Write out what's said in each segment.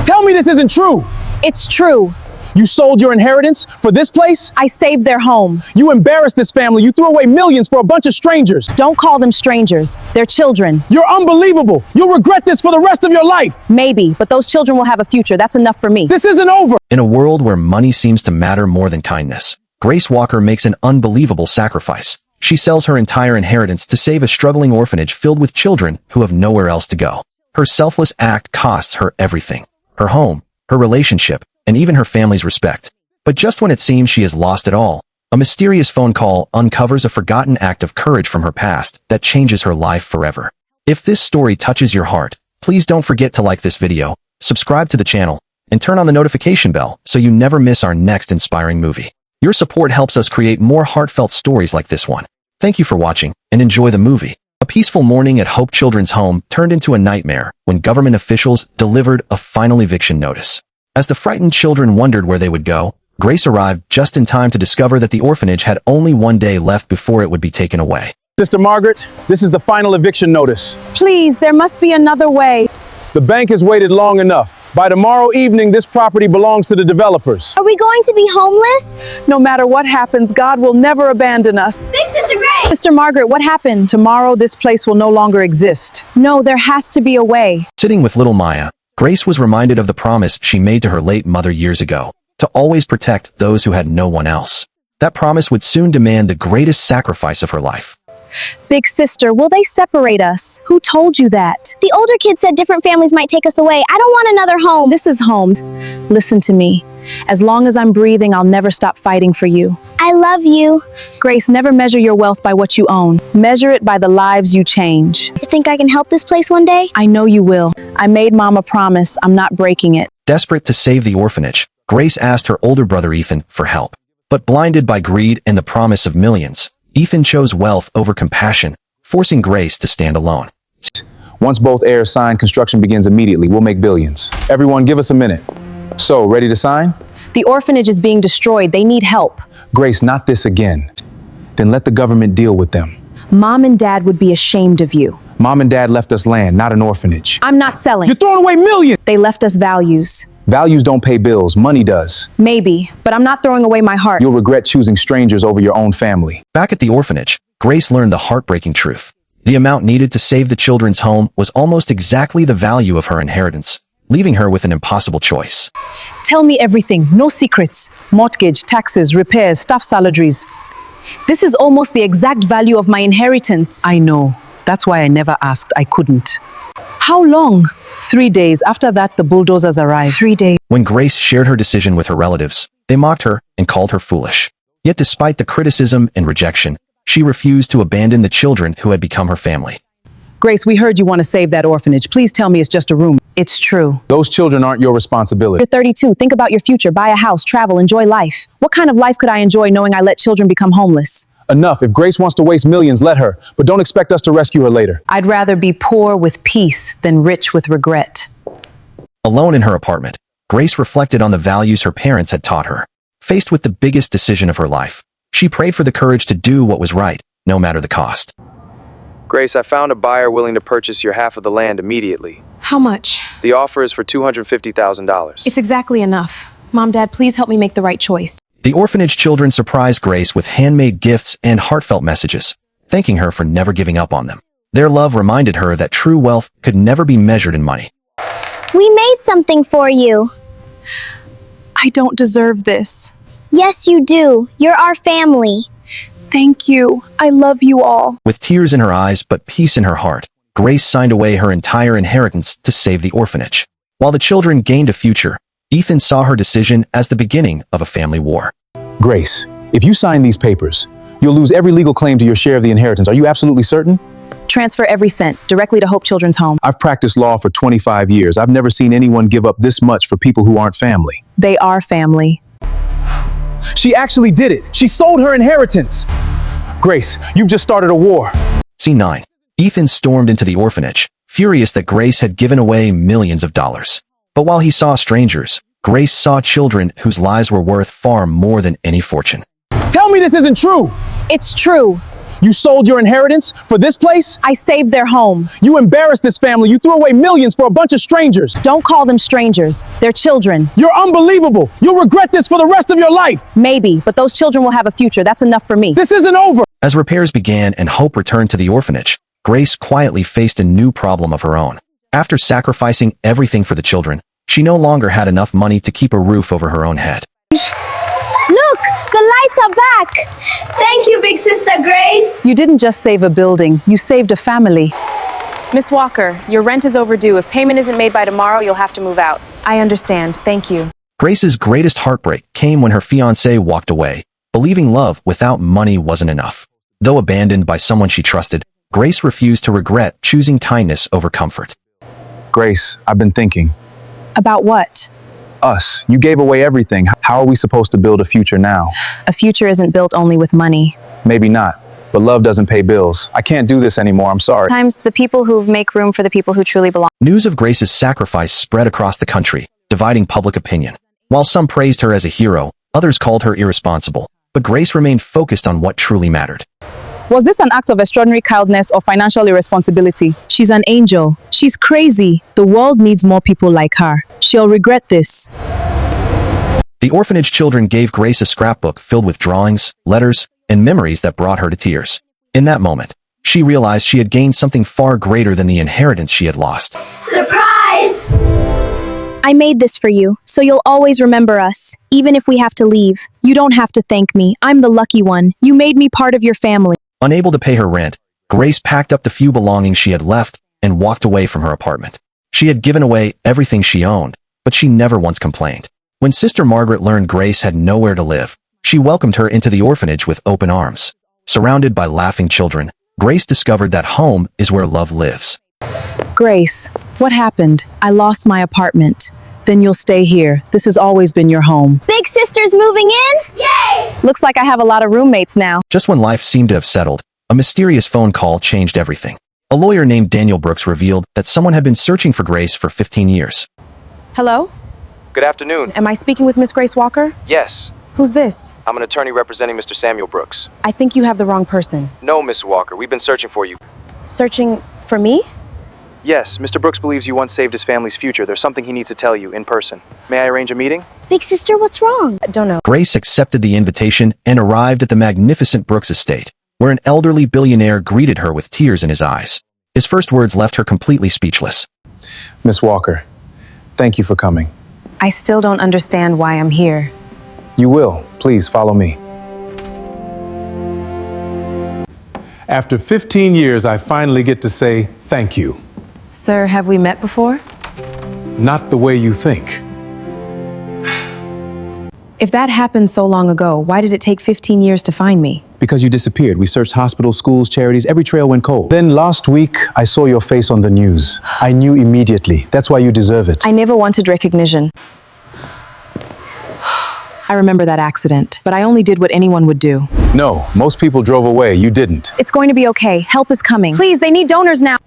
Tell me this isn't true. It's true. You sold your inheritance for this place? I saved their home. You embarrassed this family. You threw away millions for a bunch of strangers. Don't call them strangers. They're children. You're unbelievable. You'll regret this for the rest of your life. Maybe, but those children will have a future. That's enough for me. This isn't over. In a world where money seems to matter more than kindness, Grace Walker makes an unbelievable sacrifice. She sells her entire inheritance to save a struggling orphanage filled with children who have nowhere else to go. Her selfless act costs her everything: her home, her relationship, and even her family's respect. But just when it seems she has lost it all, a mysterious phone call uncovers a forgotten act of courage from her past that changes her life forever. If this story touches your heart, please don't forget to like this video, subscribe to the channel, and turn on the notification bell so you never miss our next inspiring movie. Your support helps us create more heartfelt stories like this one. Thank you for watching, and enjoy the movie. A peaceful morning at Hope Children's Home turned into a nightmare when government officials delivered a final eviction notice. As the frightened children wondered where they would go, Grace arrived just in time to discover that the orphanage had only one day left before it would be taken away. Sister Margaret, this is the final eviction notice. Please, there must be another way. The bank has waited long enough. By tomorrow evening, this property belongs to the developers. Are we going to be homeless? No matter what happens, God will never abandon us. Big Sister Grace! Sister Margaret, what happened? Tomorrow, this place will no longer exist. No, there has to be a way. Sitting with little Maya, Grace was reminded of the promise she made to her late mother years ago, to always protect those who had no one else. That promise would soon demand the greatest sacrifice of her life. Big sister, will they separate us? Who told you that? The older kids said different families might take us away. I don't want another home. This is home. Listen to me. As long as I'm breathing, I'll never stop fighting for you. I love you. Grace, never measure your wealth by what you own. Measure it by the lives you change. You think I can help this place one day? I know you will. I made Mom a promise. I'm not breaking it. Desperate to save the orphanage, Grace asked her older brother Ethan for help. But blinded by greed and the promise of millions, Ethan chose wealth over compassion, forcing Grace to stand alone. Once both heirs sign, construction begins immediately. We'll make billions. Everyone, give us a minute. So, ready to sign? The orphanage is being destroyed. They need help. Grace, not this again. Then let the government deal with them. Mom and Dad would be ashamed of you. Mom and Dad left us land, not an orphanage. I'm not selling. You're throwing away millions! They left us values. Values don't pay bills, money does. Maybe, but I'm not throwing away my heart. You'll regret choosing strangers over your own family. Back at the orphanage, Grace learned the heartbreaking truth. The amount needed to save the children's home was almost exactly the value of her inheritance, leaving her with an impossible choice. Tell me everything, no secrets. Mortgage, taxes, repairs, staff salaries. This is almost the exact value of my inheritance. I know. That's why I never asked. I couldn't. How long? 3 days. After that, the bulldozers arrived. 3 days. When Grace shared her decision with her relatives, they mocked her and called her foolish. Yet despite the criticism and rejection, she refused to abandon the children who had become her family. Grace, we heard you want to save that orphanage. Please tell me it's just a room. It's true. Those children aren't your responsibility. You're 32. Think about your future. Buy a house, travel, enjoy life. What kind of life could I enjoy knowing I let children become homeless? Enough. If Grace wants to waste millions, let her. But don't expect us to rescue her later. I'd rather be poor with peace than rich with regret. Alone in her apartment, Grace reflected on the values her parents had taught her. Faced with the biggest decision of her life, she prayed for the courage to do what was right, no matter the cost. Grace, I found a buyer willing to purchase your half of the land immediately. How much? The offer is for $250,000. It's exactly enough. Mom, Dad, please help me make the right choice. The orphanage children surprised Grace with handmade gifts and heartfelt messages, thanking her for never giving up on them. Their love reminded her that true wealth could never be measured in money. We made something for you. I don't deserve this. Yes, you do. You're our family. Thank you. I love you all. With tears in her eyes but peace in her heart, Grace signed away her entire inheritance to save the orphanage. While the children gained a future, Ethan saw her decision as the beginning of a family war. Grace, if you sign these papers, you'll lose every legal claim to your share of the inheritance. Are you absolutely certain? Transfer every cent directly to Hope Children's Home. I've practiced law for 25 years. I've never seen anyone give up this much for people who aren't family. They are family. She actually did it. She sold her inheritance. Grace, you've just started a war. Scene 9. Ethan stormed into the orphanage, furious that Grace had given away millions of dollars. But while he saw strangers, Grace saw children whose lives were worth far more than any fortune. Tell me this isn't true. It's true. You sold your inheritance for this place? I saved their home. You embarrassed this family. You threw away millions for a bunch of strangers. Don't call them strangers. They're children. You're unbelievable. You'll regret this for the rest of your life. Maybe, but those children will have a future. That's enough for me. This isn't over. As repairs began and hope returned to the orphanage, Grace quietly faced a new problem of her own. After sacrificing everything for the children, she no longer had enough money to keep a roof over her own head. Look, the lights are back. Thank you, big sister Grace. You didn't just save a building, you saved a family. Miss Walker, your rent is overdue. If payment isn't made by tomorrow, you'll have to move out. I understand. Thank you. Grace's greatest heartbreak came when her fiancé walked away, believing love without money wasn't enough. Though abandoned by someone she trusted, Grace refused to regret choosing kindness over comfort. Grace, I've been thinking. About what? Us. You gave away everything. How are we supposed to build a future now? A future isn't built only with money. Maybe not, but love doesn't pay bills. I can't do this anymore. I'm sorry. Sometimes the people who make room for the people who truly belong. News of Grace's sacrifice spread across the country, dividing public opinion. While some praised her as a hero, others called her irresponsible. But Grace remained focused on what truly mattered. Was this an act of extraordinary kindness or financial irresponsibility? She's an angel. She's crazy. The world needs more people like her. She'll regret this. The orphanage children gave Grace a scrapbook filled with drawings, letters, and memories that brought her to tears. In that moment, she realized she had gained something far greater than the inheritance she had lost. Surprise! I made this for you, so you'll always remember us, even if we have to leave. You don't have to thank me. I'm the lucky one. You made me part of your family. Unable to pay her rent, Grace packed up the few belongings she had left and walked away from her apartment. She had given away everything she owned, but she never once complained. When Sister Margaret learned Grace had nowhere to live, she welcomed her into the orphanage with open arms. Surrounded by laughing children, Grace discovered that home is where love lives. Grace, what happened? I lost my apartment. Then you'll stay here. This has always been your home. Big sister's moving in? Yay! Looks like I have a lot of roommates now. Just when life seemed to have settled, a mysterious phone call changed everything. A lawyer named Daniel Brooks revealed that someone had been searching for Grace for 15 years. Hello? Good afternoon. Am I speaking with Miss Grace Walker? Yes, Who's this? I'm an attorney representing Mr. Samuel Brooks. I think you have the wrong person. No, Miss Walker, we've been searching for you. Searching for me? Yes, Mr. Brooks believes you once saved his family's future. There's something he needs to tell you in person. May I arrange a meeting? Big sister, what's wrong? I don't know. Grace accepted the invitation and arrived at the magnificent Brooks estate, where an elderly billionaire greeted her with tears in his eyes. His first words left her completely speechless. Miss Walker, thank you for coming. I still don't understand why I'm here. You will. Please follow me. After 15 years, I finally get to say thank you. Sir, have we met before? Not the way you think. If that happened so long ago, why did it take 15 years to find me? Because you disappeared. We searched hospitals, schools, charities. Every trail went cold. Then last week, I saw your face on the news. I knew immediately. That's why you deserve it. I never wanted recognition. I remember that accident, but I only did what anyone would do. No, most people drove away. You didn't. It's going to be okay. Help is coming. Please, they need donors now.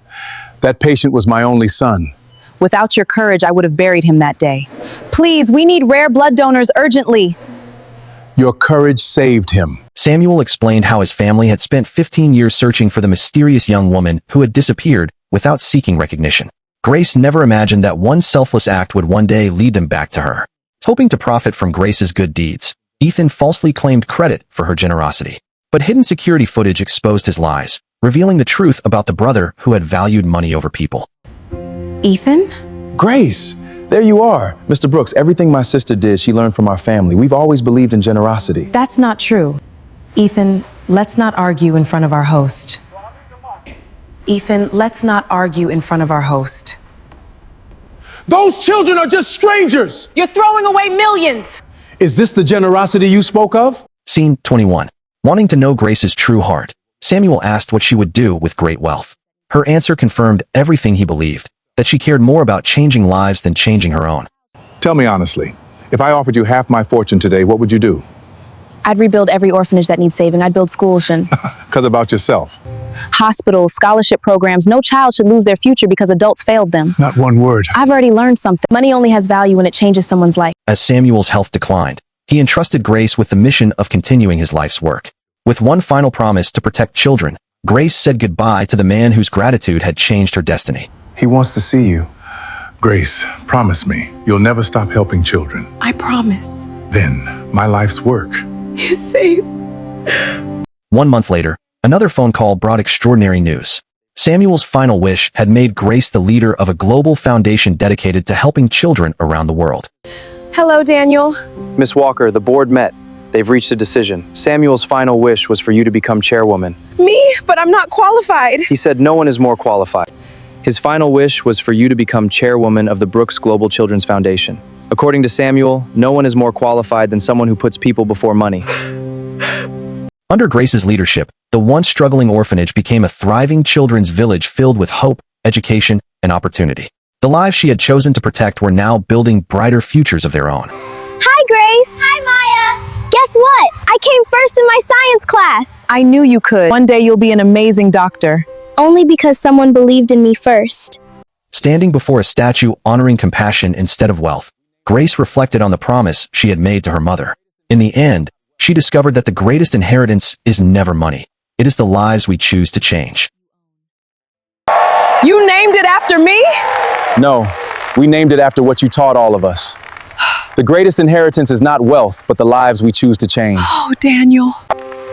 That patient was my only son. Without your courage, I would have buried him that day. Please, we need rare blood donors urgently. Your courage saved him. Samuel explained how his family had spent 15 years searching for the mysterious young woman who had disappeared without seeking recognition. Grace never imagined that one selfless act would one day lead them back to her. Hoping to profit from Grace's good deeds, Ethan falsely claimed credit for her generosity. But hidden security footage exposed his lies, revealing the truth about the brother who had valued money over people. Ethan? Grace, there you are. Mr. Brooks, everything my sister did, she learned from our family. We've always believed in generosity. That's not true. Ethan, let's not argue in front of our host. Ethan, let's not argue in front of our host. Those children are just strangers! You're throwing away millions! Is this the generosity you spoke of? Scene 21. Wanting to know Grace's true heart, Samuel asked what she would do with great wealth. Her answer confirmed everything he believed, that she cared more about changing lives than changing her own. Tell me honestly, if I offered you half my fortune today, what would you do? I'd rebuild every orphanage that needs saving. I'd build schools and... Because about yourself. Hospitals, scholarship programs. No child should lose their future because adults failed them. Not one word. I've already learned something. Money only has value when it changes someone's life. As Samuel's health declined, he entrusted Grace with the mission of continuing his life's work. With one final promise to protect children, Grace said goodbye to the man whose gratitude had changed her destiny. He wants to see you. Grace, promise me you'll never stop helping children. I promise. Then, my life's work. He's safe. 1 month later, another phone call brought extraordinary news. Samuel's final wish had made Grace the leader of a global foundation dedicated to helping children around the world. Hello, Daniel. Miss Walker, the board met. They've reached a decision. Samuel's final wish was for you to become chairwoman. Me? But I'm not qualified. He said no one is more qualified. His final wish was for you to become chairwoman of the Brooks Global Children's Foundation. According to Samuel, no one is more qualified than someone who puts people before money. Under Grace's leadership, the once struggling orphanage became a thriving children's village filled with hope, education, and opportunity. The lives she had chosen to protect were now building brighter futures of their own. Hi, Grace. Hi, Maya. Guess what? I came first in my science class. I knew you could. One day you'll be an amazing doctor. Only because someone believed in me first. Standing before a statue honoring compassion instead of wealth, Grace reflected on the promise she had made to her mother. In the end, she discovered that the greatest inheritance is never money. It is the lives we choose to change. You named it after me? No, we named it after what you taught all of us. The greatest inheritance is not wealth, but the lives we choose to change. Oh, Daniel.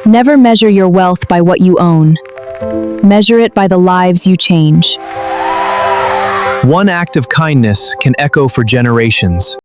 Never measure your wealth by what you own. Measure it by the lives you change. One act of kindness can echo for generations.